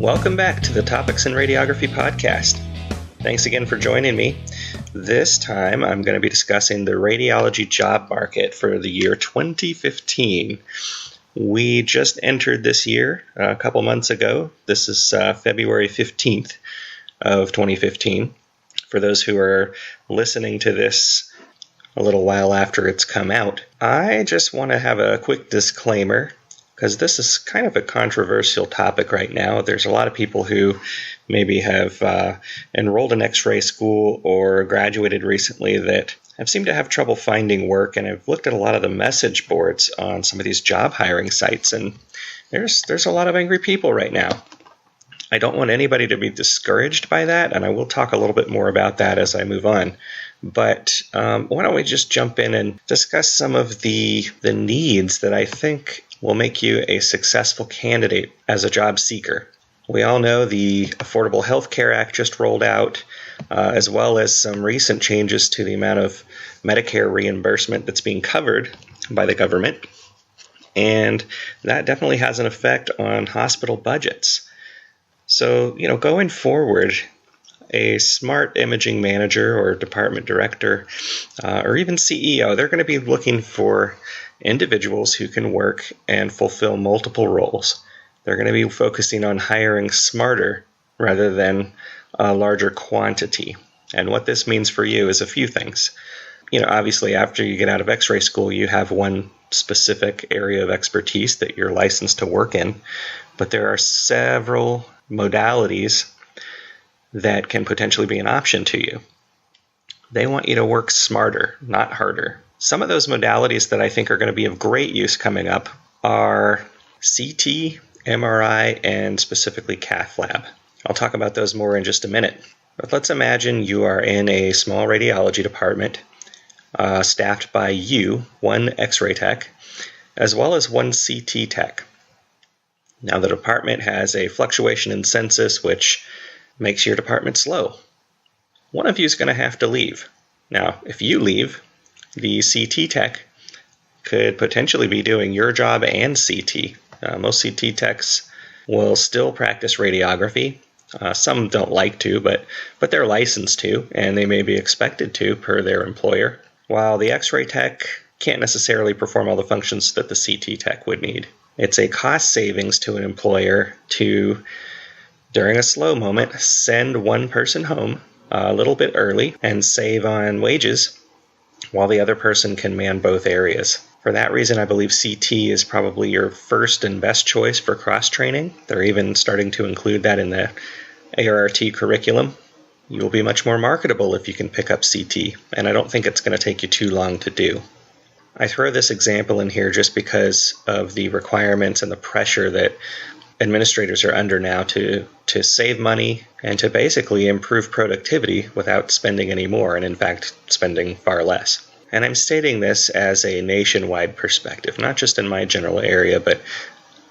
Welcome back to the Topics in Radiography podcast. Thanks again for joining me. This time I'm going to be discussing the radiology job market for the year 2015. We just entered this year a couple months ago. This is February 15th of 2015. For those who are listening to this a little while after it's come out, I just want to have a quick disclaimer because this is kind of a controversial topic right now. There's a lot of people who maybe have enrolled in X-ray school or graduated recently that have seemed to have trouble finding work, and I've looked at a lot of the message boards on some of these job hiring sites, and there's a lot of angry people right now. I don't want anybody to be discouraged by that, and I will talk a little bit more about that as I move on. But why don't we just jump in and discuss some of the needs that I think will make you a successful candidate as a job seeker. We all know the Affordable Health Care Act just rolled out, as well as some recent changes to the amount of Medicare reimbursement that's being covered by the government. And that definitely has an effect on hospital budgets. So, going forward, a smart imaging manager or department director or even CEO, they're going to be looking for individuals who can work and fulfill multiple roles. They're going to be focusing on hiring smarter rather than a larger quantity. And what this means for you is a few things. Obviously, after you get out of X-ray school, you have one specific area of expertise that you're licensed to work in. But there are several modalities that can potentially be an option to you. They want you to work smarter, not harder. Some of those modalities that I think are going to be of great use coming up are CT, MRI, and specifically Cath lab. I'll talk about those more in just a minute. But let's imagine you are in a small radiology department staffed by you, one X-ray tech, as well as one CT tech. Now, the department has a fluctuation in census, which makes your department slow. One of you is going to have to leave. Now, if you leave, the CT tech could potentially be doing your job and CT. Most CT techs will still practice radiography. Some don't like to, but they're licensed to, and they may be expected to per their employer, while the X-ray tech can't necessarily perform all the functions that the CT tech would need. It's a cost savings to an employer to, during a slow moment, send one person home a little bit early and save on wages while the other person can man both areas. For that reason, I believe CT is probably your first and best choice for cross-training. They're even starting to include that in the ARRT curriculum. You'll be much more marketable if you can pick up CT, and I don't think it's going to take you too long to do. I throw this example in here just because of the requirements and the pressure that administrators are under now to save money and to basically improve productivity without spending any more, and in fact, spending far less. And I'm stating this as a nationwide perspective, not just in my general area, but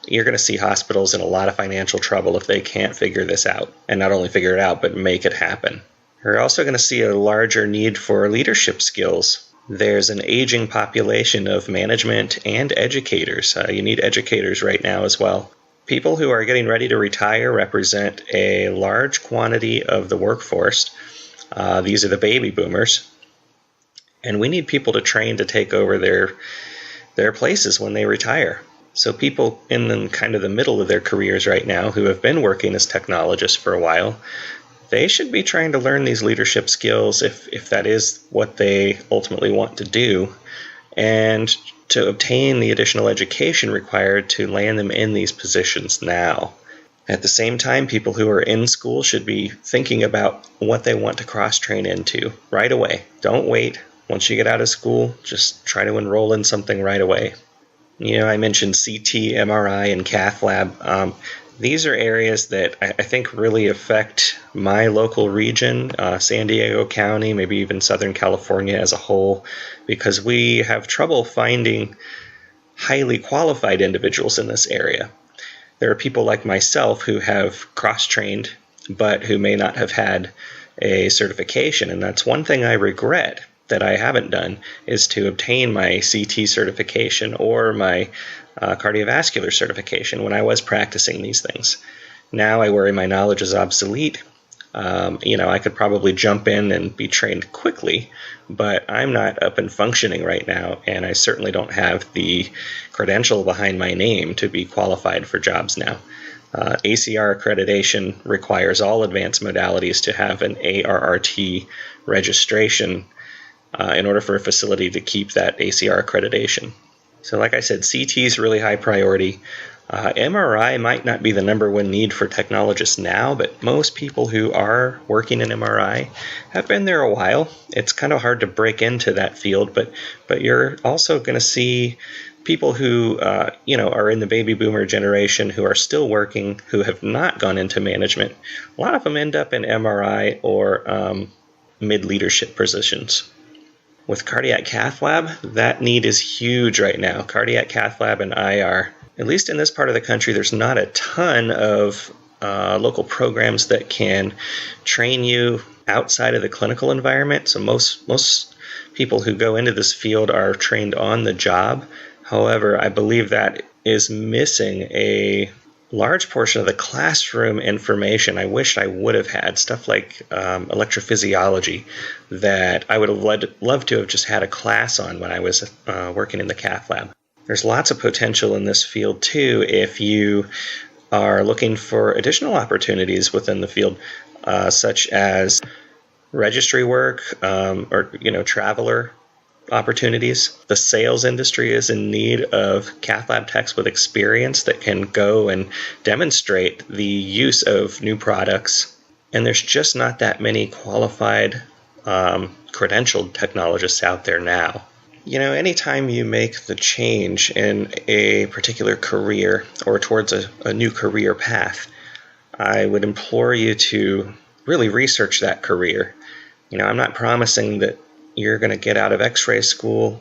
you're going to see hospitals in a lot of financial trouble if they can't figure this out. And not only figure it out, but make it happen. You're also going to see a larger need for leadership skills. There's an aging population of management and educators. You need educators right now as well. People who are getting ready to retire represent a large quantity of the workforce. These are the baby boomers. And we need people to train to take over their places when they retire. So people in kind of the middle of their careers right now who have been working as technologists for a while, they should be trying to learn these leadership skills if that is what they ultimately want to do, and to obtain the additional education required to land them in these positions now. At the same time, people who are in school should be thinking about what they want to cross-train into right away. Don't wait. Once you get out of school, just try to enroll in something right away. I mentioned CT, MRI, and Cath lab. These are areas that I think really affect my local region, San Diego County, maybe even Southern California as a whole, because we have trouble finding highly qualified individuals in this area. There are people like myself who have cross-trained, but who may not have had a certification, and that's one thing I regret that I haven't done, is to obtain my CT certification or my cardiovascular certification when I was practicing these things. Now I worry my knowledge is obsolete. I could probably jump in and be trained quickly, but I'm not up and functioning right now, and I certainly don't have the credential behind my name to be qualified for jobs now. ACR accreditation requires all advanced modalities to have an ARRT registration in order for a facility to keep that ACR accreditation. So like I said, CT is really high priority. MRI might not be the number one need for technologists now, but most people who are working in MRI have been there a while. It's kind of hard to break into that field, but you're also going to see people who are in the baby boomer generation who are still working, who have not gone into management. A lot of them end up in MRI or mid-leadership positions. With cardiac cath lab, that need is huge right now. Cardiac cath lab and IR. At least in this part of the country, there's not a ton of local programs that can train you outside of the clinical environment. So most people who go into this field are trained on the job. However, I believe that is missing a large portion of the classroom information I wish I would have had, stuff like electrophysiology that I would have loved to have just had a class on when I was working in the cath lab. There's lots of potential in this field too if you are looking for additional opportunities within the field, such as registry work or traveler opportunities. The sales industry is in need of cath lab techs with experience that can go and demonstrate the use of new products. And there's just not that many qualified credentialed technologists out there now. Anytime you make the change in a particular career or towards a new career path, I would implore you to really research that career. I'm not promising that you're going to get out of X-ray school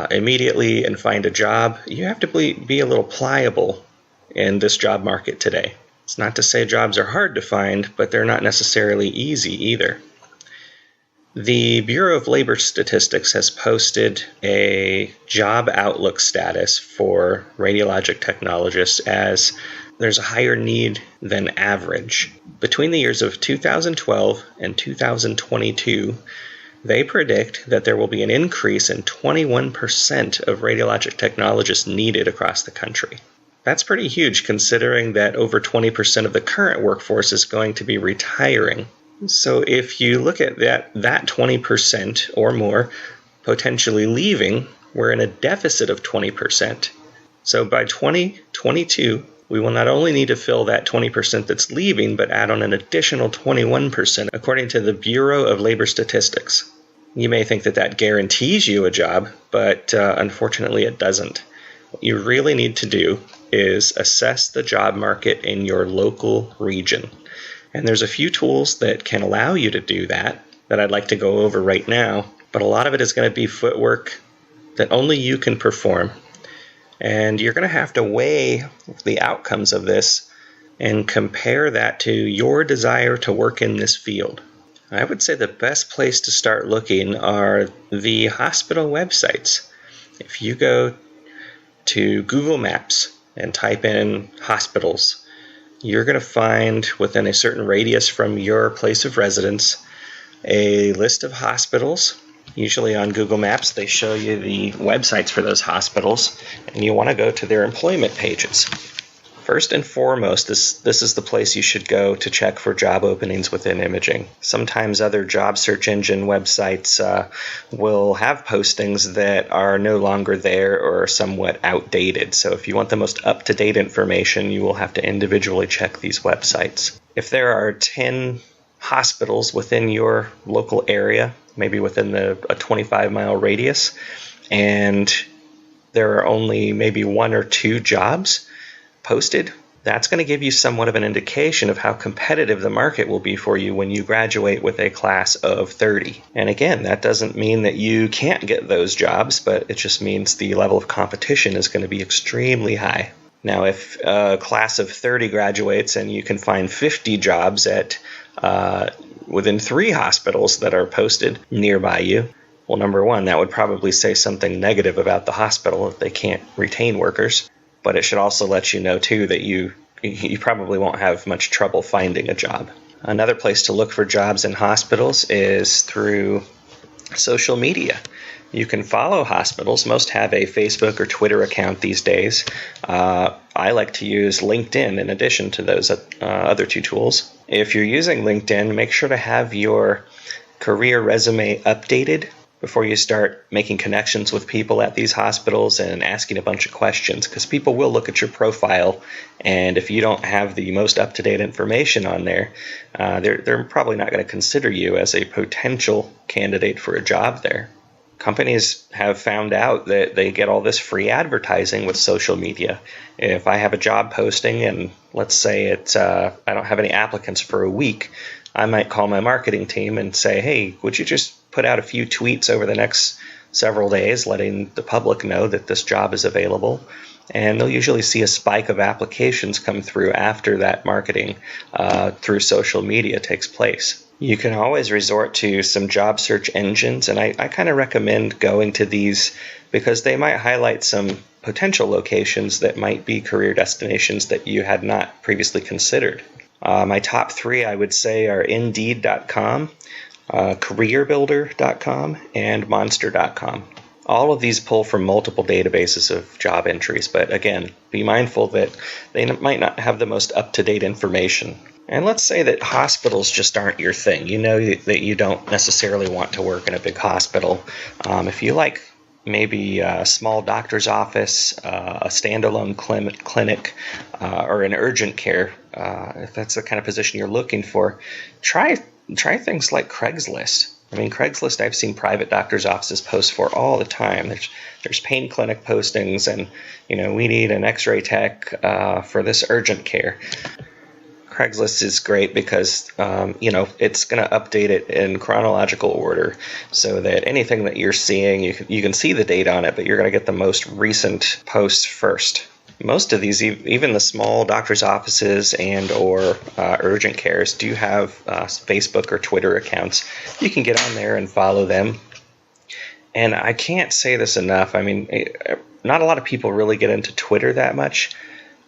immediately and find a job. You have to be a little pliable in this job market today. It's not to say jobs are hard to find, but they're not necessarily easy either. The Bureau of Labor Statistics has posted a job outlook status for radiologic technologists as there's a higher need than average. Between the years of 2012 and 2022, they predict that there will be an increase in 21% of radiologic technologists needed across the country. That's pretty huge considering that over 20% of the current workforce is going to be retiring. So if you look at that 20% or more potentially leaving, we're in a deficit of 20%. So by 2022, we will not only need to fill that 20% that's leaving, but add on an additional 21%, according to the Bureau of Labor Statistics. You may think that guarantees you a job, but unfortunately it doesn't. What you really need to do is assess the job market in your local region. And there's a few tools that can allow you to do that I'd like to go over right now, but a lot of it is going to be footwork that only you can perform. And you're going to have to weigh the outcomes of this and compare that to your desire to work in this field. I would say the best place to start looking are the hospital websites. If you go to Google Maps and type in hospitals, you're going to find within a certain radius from your place of residence a list of hospitals. Usually on Google Maps, they show you the websites for those hospitals, and you want to go to their employment pages. First and foremost, this is the place you should go to check for job openings within imaging. Sometimes other job search engine websites will have postings that are no longer there or are somewhat outdated. So if you want the most up-to-date information, you will have to individually check these websites. If there are 10 hospitals within your local area, maybe within a 25-mile radius, and there are only maybe 1 or 2 jobs posted, that's going to give you somewhat of an indication of how competitive the market will be for you when you graduate with a class of 30. And again, that doesn't mean that you can't get those jobs, but it just means the level of competition is going to be extremely high. Now, if a class of 30 graduates and you can find 50 jobs at within 3 hospitals that are posted nearby you, well, number one, that would probably say something negative about the hospital if they can't retain workers. But it should also let you know, too, that you you probably won't have much trouble finding a job. Another place to look for jobs in hospitals is through social media. You can follow hospitals. Most have a Facebook or Twitter account these days. I like to use LinkedIn in addition to those other two tools. If you're using LinkedIn, make sure to have your career resume updated before you start making connections with people at these hospitals and asking a bunch of questions, because people will look at your profile, and if you don't have the most up-to-date information on there, they're probably not going to consider you as a potential candidate for a job there. Companies have found out that they get all this free advertising with social media. If I have a job posting and let's say I don't have any applicants for a week, I might call my marketing team and say, hey, would you just put out a few tweets over the next several days letting the public know that this job is available? And they'll usually see a spike of applications come through after that marketing through social media takes place. You can always resort to some job search engines, and I kind of recommend going to these because they might highlight some potential locations that might be career destinations that you had not previously considered. My top three, I would say, are Indeed.com, CareerBuilder.com, and Monster.com. All of these pull from multiple databases of job entries, but again, be mindful that they might not have the most up-to-date information. And let's say that hospitals just aren't your thing. You know that you don't necessarily want to work in a big hospital. If you like maybe a small doctor's office, a standalone clinic, or an urgent care, if that's the kind of position you're looking for, try things like Craigslist. I mean, Craigslist, I've seen private doctor's offices post for all the time. There's pain clinic postings, and we need an X-ray tech for this urgent care. Craigslist is great because it's going to update it in chronological order, so that anything that you're seeing, you can see the date on it, but you're going to get the most recent posts first. Most of these, even the small doctor's offices and or urgent cares, do have Facebook or Twitter accounts. You can get on there and follow them. And I can't say this enough. I mean, not a lot of people really get into Twitter that much,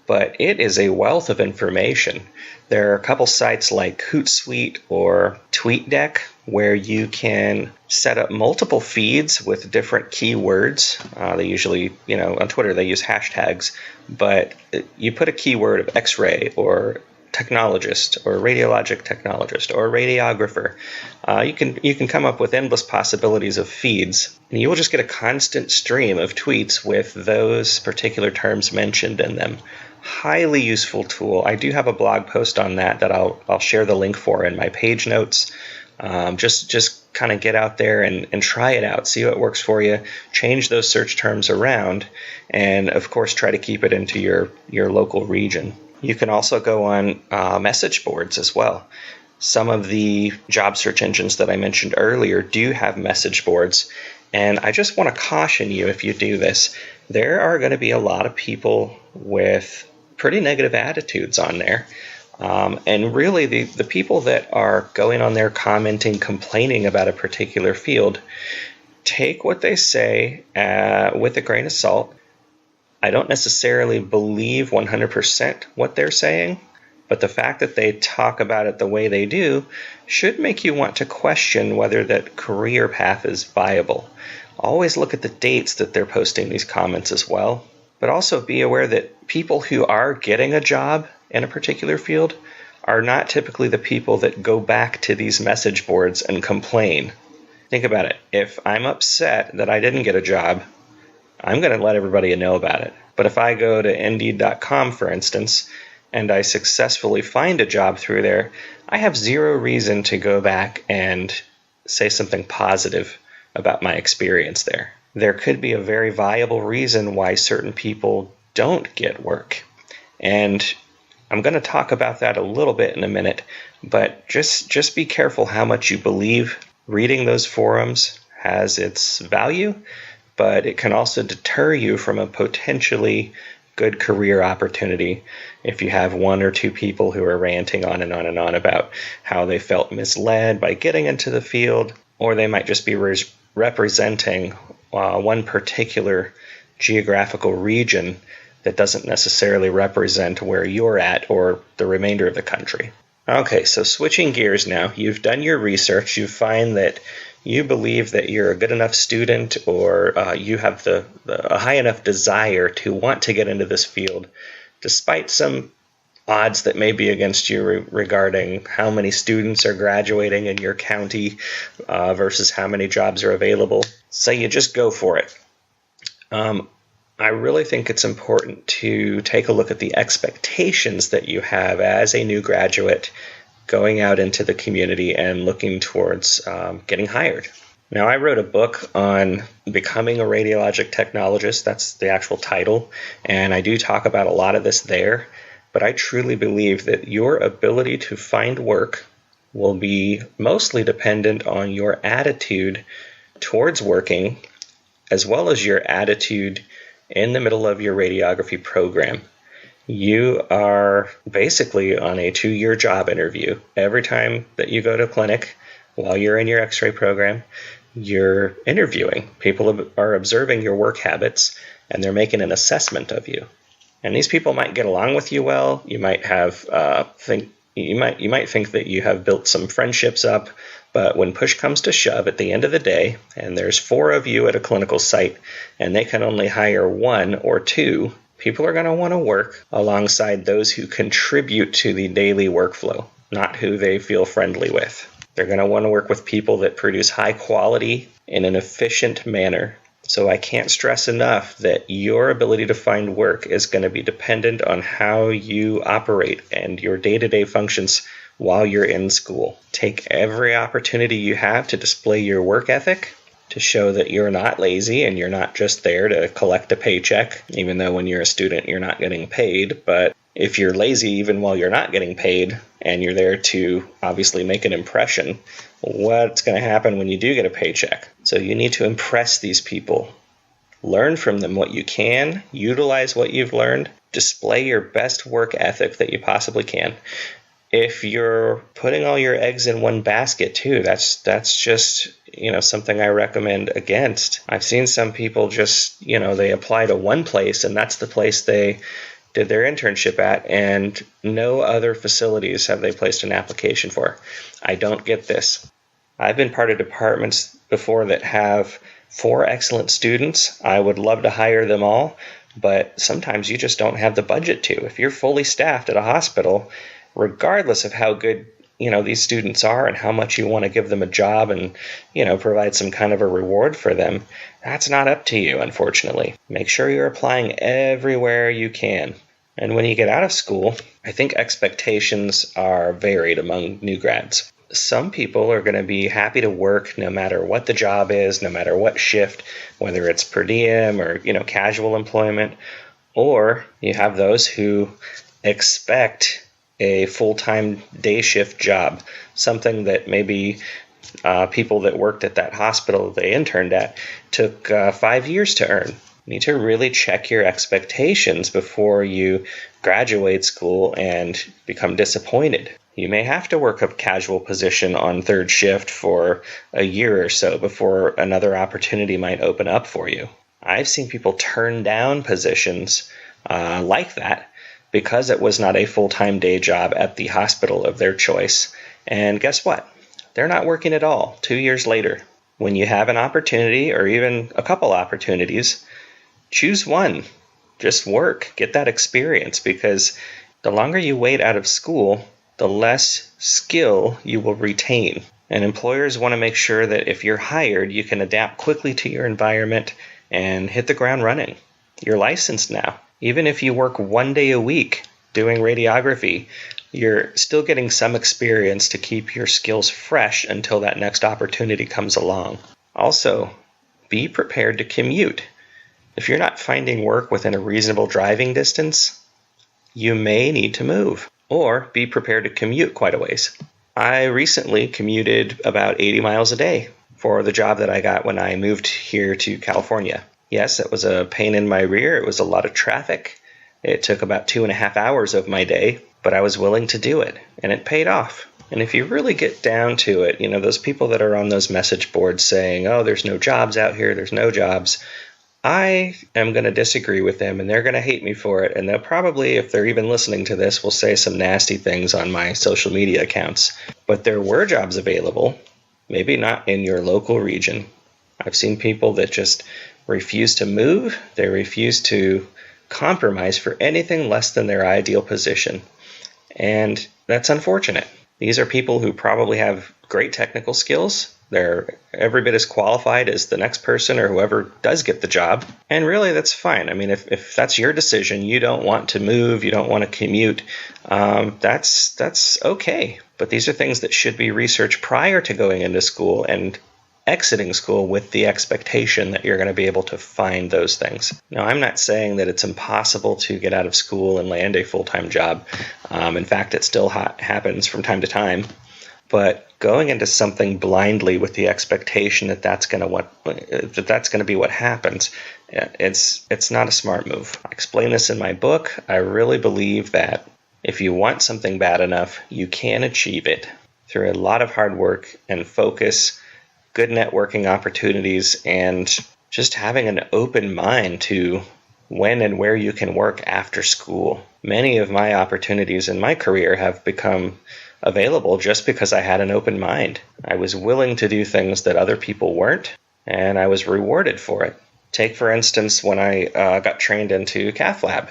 but it is a wealth of information. There are a couple sites like Hootsuite or TweetDeck where you can set up multiple feeds with different keywords. They usually, on Twitter they use hashtags, but you put a keyword of X-ray or technologist or radiologic technologist or radiographer. You can come up with endless possibilities of feeds, and you will just get a constant stream of tweets with those particular terms mentioned in them. Highly useful tool. I do have a blog post on that I'll share the link for in my page notes. Just kind of get out there and try it out, see what works for you, change those search terms around, and of course try to keep it into your local region. You can also go on message boards as well. Some of the job search engines that I mentioned earlier do have message boards, and I just want to caution you if you do this. There are going to be a lot of people with pretty negative attitudes on there. And really, the people that are going on there commenting, complaining about a particular field, take what they say with a grain of salt. I don't necessarily believe 100% what they're saying, but the fact that they talk about it the way they do should make you want to question whether that career path is viable. Always look at the dates that they're posting these comments as well, but also be aware that people who are getting a job in a particular field are not typically the people that go back to these message boards and complain. Think about it. If I'm upset that I didn't get a job, I'm going to let everybody know about it. But if I go to Indeed.com, for instance, and I successfully find a job through there, I have zero reason to go back and say something positive about my experience there. There could be a very viable reason why certain people don't get work. And I'm going to talk about that a little bit in a minute, but just be careful how much you believe. Reading those forums has its value, but it can also deter you from a potentially good career opportunity if you have one or two people who are ranting on and on and on about how they felt misled by getting into the field, or they might just be representing one particular geographical region that doesn't necessarily represent where you're at or the remainder of the country. Okay, so switching gears now. You've done your research. You find that you believe that you're a good enough student, or you have a high enough desire to want to get into this field, despite some odds that may be against you regarding how many students are graduating in your county versus how many jobs are available. So you just go for it. I really think it's important to take a look at the expectations that you have as a new graduate going out into the community and looking towards getting hired. Now, I wrote a book on becoming a radiologic technologist. That's the actual title, and I do talk about a lot of this there. But I truly believe that your ability to find work will be mostly dependent on your attitude towards working, as well as your attitude in the middle of your radiography program. You are basically on a 2-year job interview. Every time that you go to a clinic while you're in your x-ray program, you're interviewing. People are observing your work habits, and they're making an assessment of you. And these people might get along with you well. You might have you might think that you have built some friendships up, but when push comes to shove at the end of the day, and there's 4 of you at a clinical site, and they can only hire 1 or 2, people are going to want to work alongside those who contribute to the daily workflow, not who they feel friendly with. They're going to want to work with people that produce high quality in an efficient manner. So I can't stress enough that your ability to find work is going to be dependent on how you operate and your day-to-day functions while you're in school. Take every opportunity you have to display your work ethic, to show that you're not lazy and you're not just there to collect a paycheck, even though when you're a student you're not getting paid. But if you're lazy even while you're not getting paid and you're there to obviously make an impression, what's going to happen when you do get a paycheck? So you need to impress these people. Learn from them what you can, utilize what you've learned, display your best work ethic that you possibly can. If you're putting all your eggs in one basket too, that's just, something I recommend against. I've seen some people just, they apply to one place and that's the place they did their internship at, and no other facilities have they placed an application for. I don't get this. I've been part of departments before that have 4 excellent students. I would love to hire them all, but sometimes you just don't have the budget to. If you're fully staffed at a hospital, regardless of how good these students are and how much you want to give them a job and provide some kind of a reward for them, that's not up to you, unfortunately. Make sure you're applying everywhere you can. And when you get out of school, I think expectations are varied among new grads. Some people are going to be happy to work no matter what the job is, no matter what shift, whether it's per diem or casual employment. Or you have those who expect a full-time day shift job, something that maybe people that worked at that hospital they interned at took 5 years to earn. You need to really check your expectations before you graduate school and become disappointed. You may have to work a casual position on third shift for a year or so before another opportunity might open up for you. I've seen people turn down positions like that because it was not a full-time day job at the hospital of their choice. And guess what? They're not working at all 2 years later. When you have an opportunity or even a couple opportunities, choose one. Just work. Get that experience, because the longer you wait out of school, the less skill you will retain. And employers want to make sure that if you're hired, you can adapt quickly to your environment and hit the ground running. You're licensed now. Even if you work 1 day a week doing radiography, you're still getting some experience to keep your skills fresh until that next opportunity comes along. Also, be prepared to commute. If you're not finding work within a reasonable driving distance, you may need to move, or be prepared to commute quite a ways. I recently commuted about 80 miles a day for the job that I got when I moved here to California. Yes, it was a pain in my rear. It was a lot of traffic. It took about 2.5 hours of my day, but I was willing to do it, and it paid off. And if you really get down to it, those people that are on those message boards saying, oh, there's no jobs out here, there's no jobs, I am going to disagree with them, and they're going to hate me for it, and they'll probably, if they're even listening to this, will say some nasty things on my social media accounts. But there were jobs available, maybe not in your local region. I've seen people that just refuse to move. They refuse to compromise for anything less than their ideal position. And that's unfortunate. These are people who probably have great technical skills. They're every bit as qualified as the next person or whoever does get the job. And really, that's fine. I mean, if that's your decision, you don't want to move, you don't want to commute, that's okay. But these are things that should be researched prior to going into school and exiting school with the expectation that you're going to be able to find those things. Now, I'm not saying that it's impossible to get out of school and land a full-time job. In fact, it still happens from time to time. But going into something blindly with the expectation that that's going to be what happens, it's not a smart move. I explain this in my book. I really believe that if you want something bad enough, you can achieve it through a lot of hard work and focus, good networking opportunities, and just having an open mind to when and where you can work after school. Many of my opportunities in my career have become available just because I had an open mind. I was willing to do things that other people weren't, and I was rewarded for it. Take, for instance, when I got trained into Cath lab.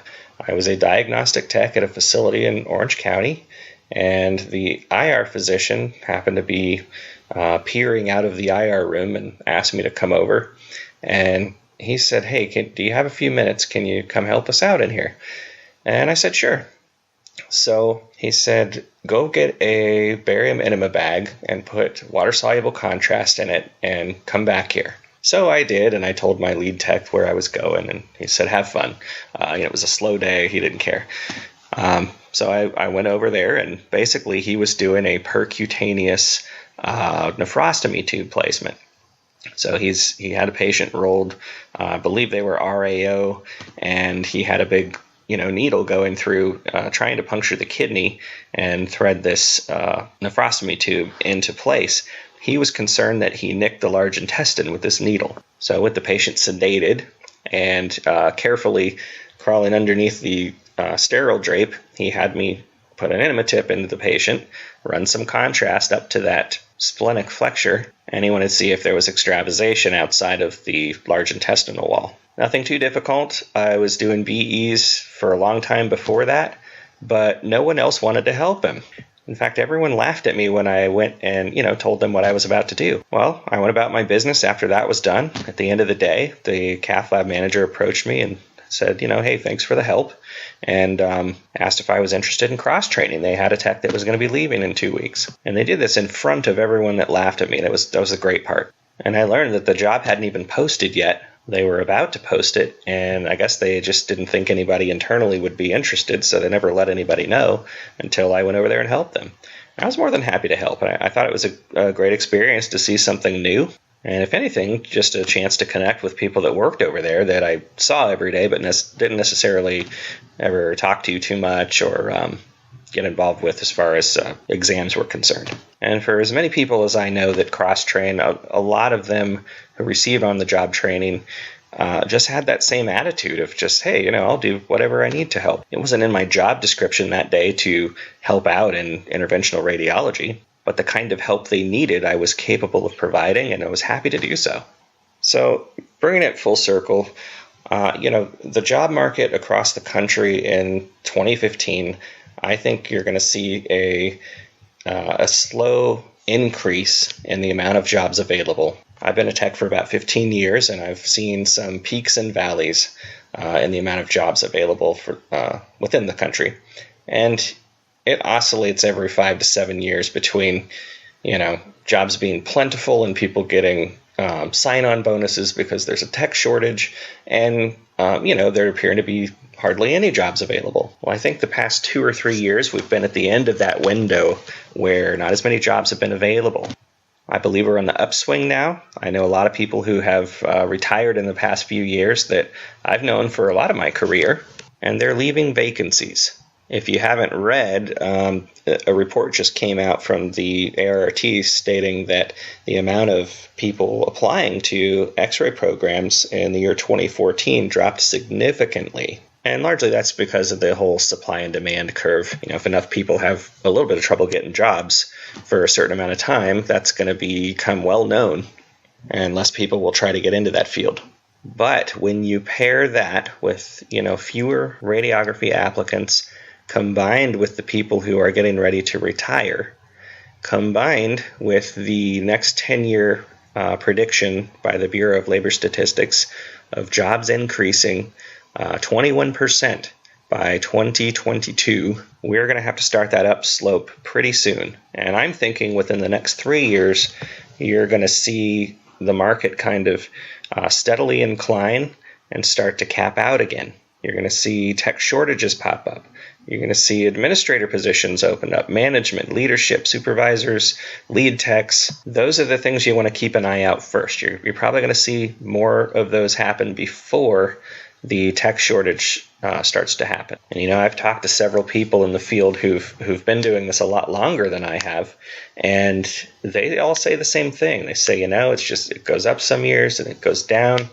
I was a diagnostic tech at a facility in Orange County, and the IR physician happened to be peering out of the IR room and asked me to come over. And he said, "Hey, do you have a few minutes? Can you come help us out in here?" And I said, "Sure." So he said, "Go get a barium enema bag and put water-soluble contrast in it and come back here." So I did, and I told my lead tech where I was going, and he said, "Have fun." It was a slow day. He didn't care. So I went over there, and basically he was doing a percutaneous nephrostomy tube placement. So he had a patient rolled, I believe they were RAO, and he had a big needle going through, trying to puncture the kidney and thread this nephrostomy tube into place. He was concerned that he nicked the large intestine with this needle. So with the patient sedated and carefully crawling underneath the sterile drape, he had me put an enema tip into the patient, run some contrast up to that splenic flexure, and he wanted to see if there was extravasation outside of the large intestinal wall. Nothing too difficult. I was doing BEs for a long time before that, but no one else wanted to help him. In fact, everyone laughed at me when I went and, told them what I was about to do. Well, I went about my business after that was done. At the end of the day, the Cath lab manager approached me and said, "Hey, thanks for the help," and asked if I was interested in cross-training. They had a tech that was going to be leaving in 2 weeks. And they did this in front of everyone that laughed at me. That was the great part. And I learned that the job hadn't even posted yet. They were about to post it, and I guess they just didn't think anybody internally would be interested, so they never let anybody know until I went over there and helped them. I was more than happy to help, and I thought it was a great experience to see something new. And if anything, just a chance to connect with people that worked over there that I saw every day but didn't necessarily ever talk to too much or get involved with as far as exams were concerned. And for as many people as I know that cross-train, a lot of them who received on-the-job training just had that same attitude of just, "Hey, I'll do whatever I need to help." It wasn't in my job description that day to help out in interventional radiology, but the kind of help they needed, I was capable of providing, and I was happy to do so. So bringing it full circle, the job market across the country in 2015, I think you're going to see a slow increase in the amount of jobs available. I've been a tech for about 15 years, and I've seen some peaks and valleys in the amount of jobs available for within the country. And it oscillates every 5 to 7 years between, jobs being plentiful and people getting sign-on bonuses because there's a tech shortage, and there appear to be hardly any jobs available. Well, I think the past 2 or 3 years we've been at the end of that window where not as many jobs have been available. I believe we're on the upswing now. I know a lot of people who have retired in the past few years that I've known for a lot of my career, and they're leaving vacancies. If you haven't read, a report just came out from the ART stating that the amount of people applying to X-ray programs in the year 2014 dropped significantly. And largely that's because of the whole supply and demand curve. If enough people have a little bit of trouble getting jobs for a certain amount of time, that's going to become well known, and less people will try to get into that field. But when you pair that with, fewer radiography applicants, combined with the people who are getting ready to retire, combined with the next 10-year prediction by the Bureau of Labor Statistics of jobs increasing 21% by 2022, we're going to have to start that upslope pretty soon. And I'm thinking within the next 3 years, you're going to see the market kind of steadily incline and start to cap out again. You're going to see tech shortages pop up. You're going to see administrator positions open up, management, leadership, supervisors, lead techs. Those are the things you want to keep an eye out first. You're probably going to see more of those happen before the tech shortage starts to happen. And I've talked to several people in the field who've been doing this a lot longer than I have, and they all say the same thing. They say, it goes up some years and it goes down,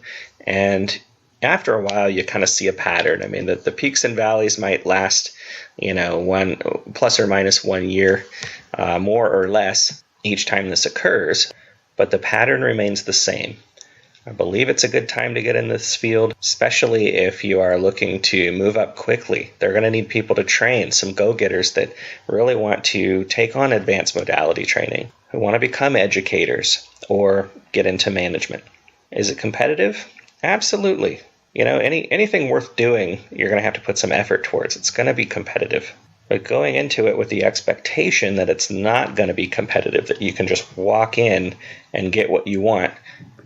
and after a while you kind of see a pattern. I mean, the peaks and valleys might last, one plus or minus 1 year, more or less each time this occurs, but the pattern remains the same. I believe it's a good time to get in this field, especially if you are looking to move up quickly. They're going to need people to train, some go-getters that really want to take on advanced modality training, who want to become educators or get into management. Is it competitive? Absolutely. Anything worth doing, you're going to have to put some effort towards. It's going to be competitive. But going into it with the expectation that it's not going to be competitive, that you can just walk in and get what you want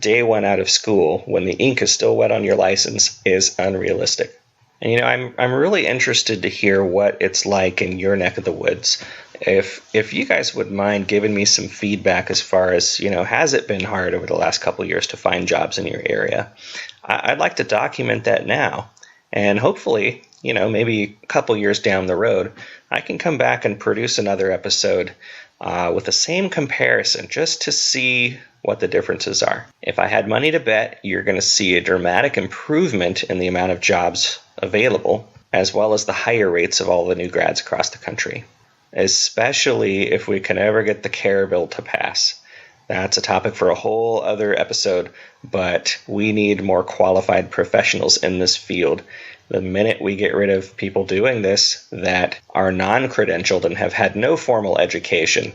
day one out of school when the ink is still wet on your license, is unrealistic. And I'm really interested to hear what it's like in your neck of the woods. If you guys would mind giving me some feedback as far as, has it been hard over the last couple of years to find jobs in your area? I'd like to document that now. And hopefully, maybe a couple years down the road, I can come back and produce another episode with the same comparison, just to see what the differences are. If I had money to bet, you're going to see a dramatic improvement in the amount of jobs available, as well as the higher rates of all the new grads across the country, especially if we can ever get the CARE bill to pass. That's a topic for a whole other episode, but we need more qualified professionals in this field. The minute we get rid of people doing this that are non-credentialed and have had no formal education,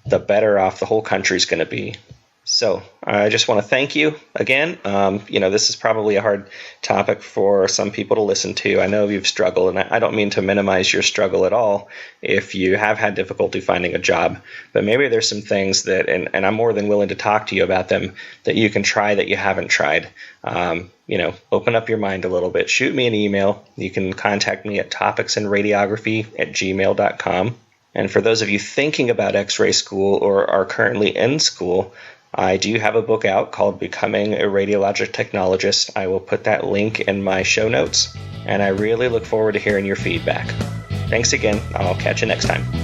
the better off the whole country's going to be. So I just want to thank you again. This is probably a hard topic for some people to listen to. I know you've struggled, and I don't mean to minimize your struggle at all if you have had difficulty finding a job. But maybe there's some things that, and I'm more than willing to talk to you about them, that you can try that you haven't tried. Open up your mind a little bit. Shoot me an email. You can contact me at topicsandradiography@gmail.com. And for those of you thinking about X-ray school or are currently in school, I do have a book out called Becoming a Radiologic Technologist. I will put that link in my show notes, and I really look forward to hearing your feedback. Thanks again. I'll catch you next time.